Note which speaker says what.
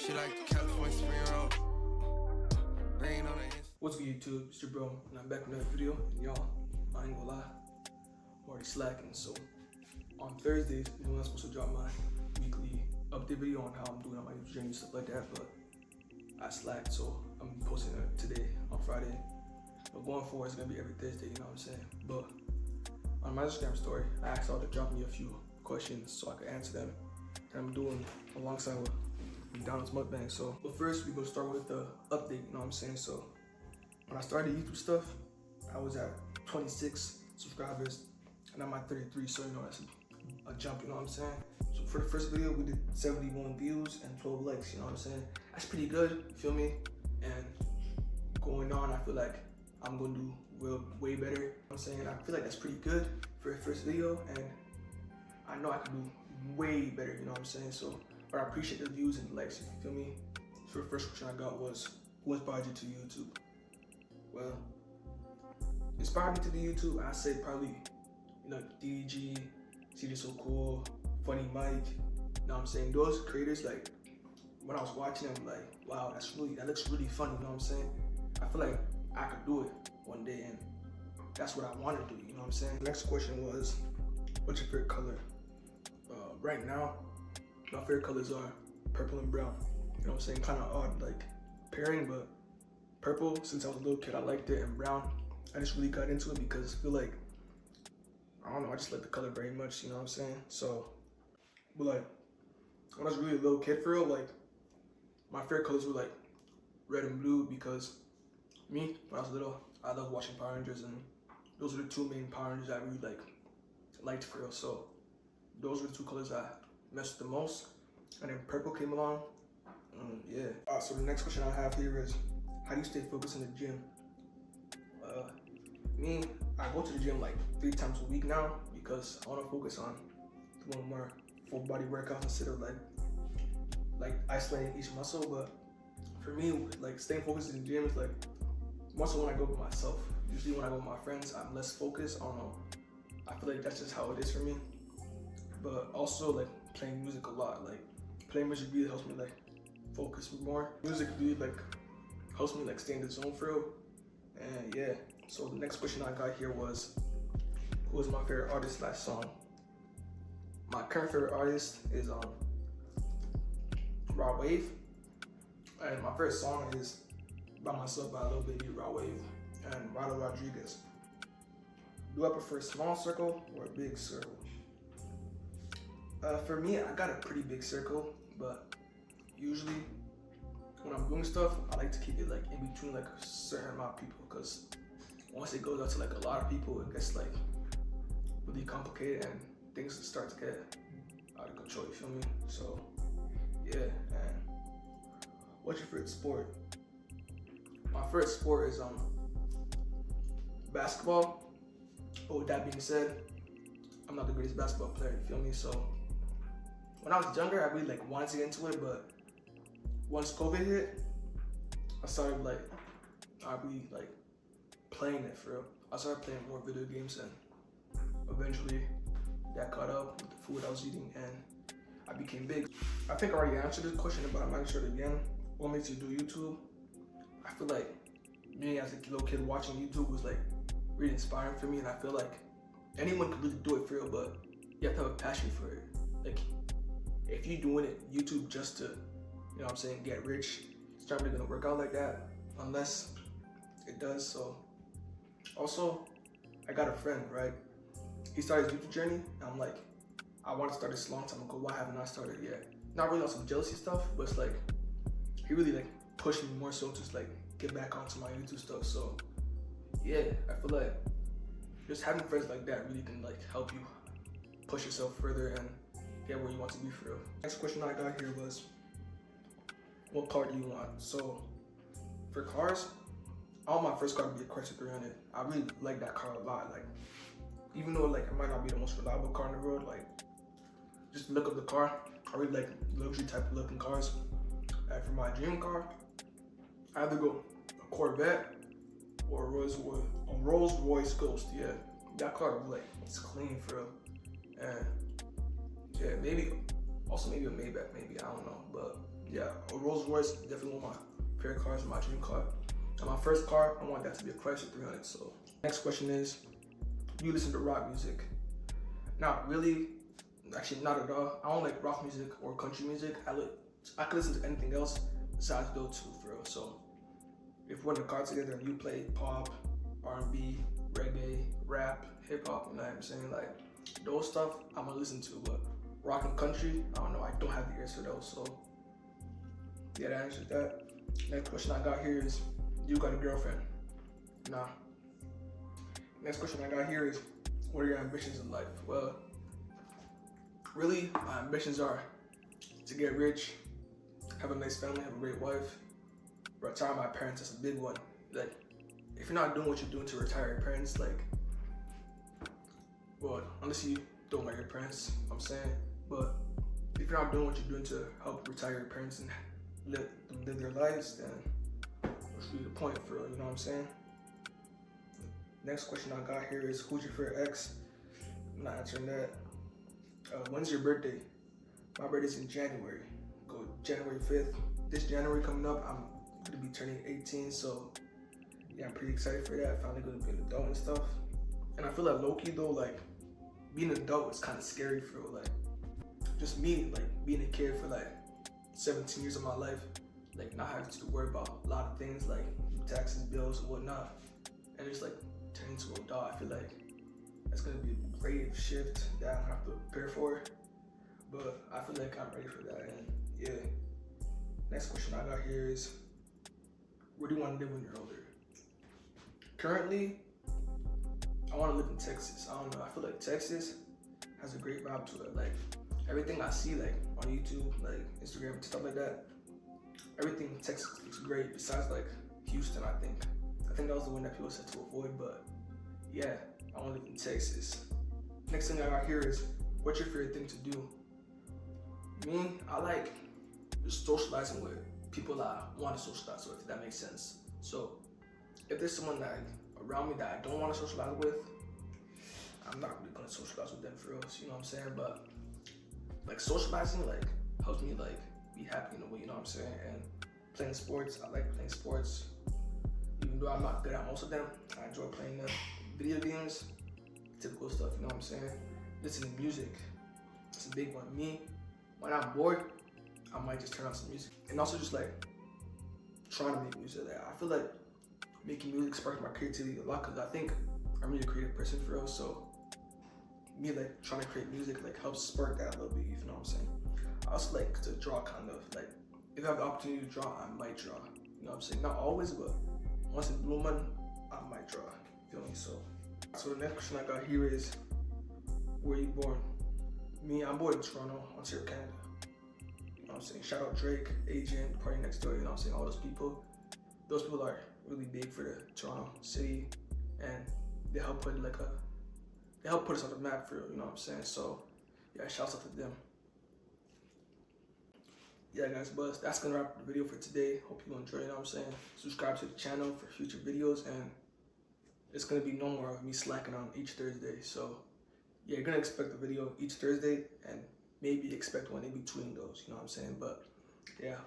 Speaker 1: She like California spring roll. Rain on the
Speaker 2: What's good, YouTube? It's your bro, and I'm back with another video. And y'all, I ain't gonna lie, I'm already slacking. So on Thursdays, you know, I'm supposed to drop my weekly update video on how I'm doing on my YouTube journey and stuff like that. But I slacked, so I'm posting it today on Friday. But going forward, it's gonna be every Thursday. You know what I'm saying? But on my Instagram story, I asked y'all to drop me a few questions so I could answer them. And I'm doing alongside with McDonald's mukbang. So, but first, we're gonna start with the update. You know what I'm saying? So, when I started YouTube stuff, I was at 26 subscribers, and I'm at 33. So you know that's a jump. You know what I'm saying? So for the first video, we did 71 views and 12 likes. You know what I'm saying? That's pretty good. You feel me? And going on, I feel like I'm gonna do way better. You know what I'm saying? I feel like that's pretty good for a first video, and I know I can do way better. You know what I'm saying? So, but I appreciate the views and likes. You feel me? So the first question I got was, who inspired you to YouTube? Well, inspired me to do YouTube, I say probably, you know, DG, CJ So Cool, Funny Mike. You know what I'm saying? Those creators, like, when I was watching them, like, wow, that looks really funny. You know what I'm saying? I feel like I could do it one day, and that's what I want to do. You know what I'm saying? The next question was, what's your favorite color? Right now, my favorite colors are purple and brown. You know what I'm saying? Kind of odd, like, pairing, but purple, since I was a little kid, I liked it, and brown, I just really got into it because I feel like, I don't know, I just like the color very much, you know what I'm saying? So, but like, when I was really a little kid for real, like, my favorite colors were like red and blue because me, when I was little, I loved watching Power Rangers, and those were the two main Power Rangers I really liked for real. So those were the two colors I messed with the most, and then purple came along, yeah. So the next question I have here is, how do you stay focused in the gym? Me, I go to the gym like 3 times a week now because I want to focus on doing more full body workouts instead of like isolating each muscle. But for me, like staying focused in the gym is like more so when I go by myself. Usually when I go with my friends, I'm less focused. I don't know. I feel like that's just how it is for me. But also like playing music a lot. Like playing music really helps me like focus more. Music really like helps me like stay in the zone for real. And yeah, so the next question I got here was, who was my favorite artist last song? My current favorite artist is Raw Wave, and my favorite song is By Myself by Lil Baby, Raw Wave, and Rado Rodriguez. Do I prefer small circle or a big circle? For me, I got a pretty big circle, but usually when I'm doing stuff, I like to keep it like in between like a certain amount of people, because once it goes out to like a lot of people, it gets like really complicated and things start to get out of control, you feel me? So yeah, and what's your favorite sport? My favorite sport is basketball, but with that being said, I'm not the greatest basketball player, you feel me? So when I was younger, I really like wanted to get into it, but once COVID hit, I started like not really like playing it for real. I started playing more video games, and eventually that caught up with the food I was eating, and I became big. I think I already answered this question, but I'm not sure it again. What makes you do YouTube? I feel like me as a little kid watching YouTube was like really inspiring for me, and I feel like anyone could really do it for real, but you have to have a passion for it. Like if you're doing it YouTube just to, you know what I'm saying, get rich, it's not really gonna work out like that unless it does. So also, I got a friend, right? He started his YouTube journey, and I'm like, I want to start this a long time ago. Why haven't I started yet? Not really on some jealousy stuff, but it's like he really like pushed me more so to like get back onto my YouTube stuff. So yeah, I feel like just having friends like that really can like help you push yourself further and get where you want to be for real. Next question I got here was, what car do you want? So for cars, I want my first car to be a Chrysler 300. I really like that car a lot. Like even though like it might not be the most reliable car in the world, like just look at the car, I really like luxury type of looking cars. And for my dream car, I either go a Corvette or a Rolls Royce Ghost. Yeah, that car like it's clean for real. And yeah, maybe a Maybach, maybe, I don't know, but yeah, a Rolls Royce is definitely one of my favorite cars, my dream car. And my first car, I want that to be a Chrysler 300. So next question is, do you listen to rock music? Not really, actually not at all. I don't like rock music or country music. I can listen to anything else besides those two, for real. So if we're in the car together and you play pop, R&B, reggae, rap, hip hop, you know what I'm saying? Like those stuff I'm gonna listen to, but rock and country, I don't know, I don't have the ears for those. So yeah, that answers that. Next question I got here is, do you got a girlfriend? Nah. Next question I got here is, what are your ambitions in life? Well, really, my ambitions are to get rich, have a nice family, have a great wife, retire my parents. That's a big one. Like, if you're not doing what you're doing to retire your parents, like, well, unless you don't like your parents, I'm saying, but if you're not doing what you're doing to help retire your parents and let them live their lives, then what's really the point, for real, you know what I'm saying? Next question I got here is, who's your favorite ex? I'm not answering that. When's your birthday? My birthday's in January. Go January 5th. This January coming up, I'm gonna be turning 18, so yeah, I'm pretty excited for that. Finally gonna be an adult and stuff. And I feel like low-key though, like being an adult is kind of scary, for real. Like just me, like being a kid for like 17 years of my life, like not having to worry about a lot of things like taxes, bills, and whatnot, and just like turning into an adult. I feel like that's gonna be a great shift that I don't have to prepare for, but I feel like I'm ready for that. And yeah, next question I got here is, where do you want to live when you're older? Currently, I want to live in Texas. I don't know, I feel like Texas has a great vibe to it. Like everything I see like on YouTube, like Instagram and stuff like that, everything in Texas looks great besides like Houston. I think that was the one that people said to avoid, but yeah, I want to live in Texas. Next thing I got here is, what's your favorite thing to do? Me, I like just socializing with people I want to socialize with, if that makes sense. So if there's someone that around me that I don't want to socialize with, I'm not really gonna socialize with them, for real, you know what I'm saying? But like socializing like helps me like be happy in a way, you know what I'm saying? And playing sports, I like playing sports. Even though I'm not good at most of them, I enjoy playing them. Video games, typical stuff, you know what I'm saying? Listening to music, it's a big one. Me, when I'm bored, I might just turn on some music. And also just like trying to make music. Like, I feel like making music sparks my creativity a lot, because I think I'm really a creative person, for real. So me like trying to create music like helps spark that a little bit, you know what I'm saying? I also like to draw, kind of like if I have the opportunity to draw, I might draw, you know what I'm saying? Not always, but once in blue moon, I might draw, you feel me? So the next question I got here is, where you born? Me, I'm born in Toronto, Ontario, Canada. You know what I'm saying? Shout out Drake, Agent, Party Next Door, you know what I'm saying? All those people. Those people are really big for the Toronto city, and they help put us on the map, for real, you know what I'm saying? So yeah, shouts out to them. Yeah guys, but that's gonna wrap up the video for today. Hope you enjoy, you know what I'm saying? Subscribe to the channel for future videos, and it's gonna be no more of me slacking on each Thursday. So yeah, you're gonna expect a video each Thursday, and maybe expect one in between those, you know what I'm saying? But yeah.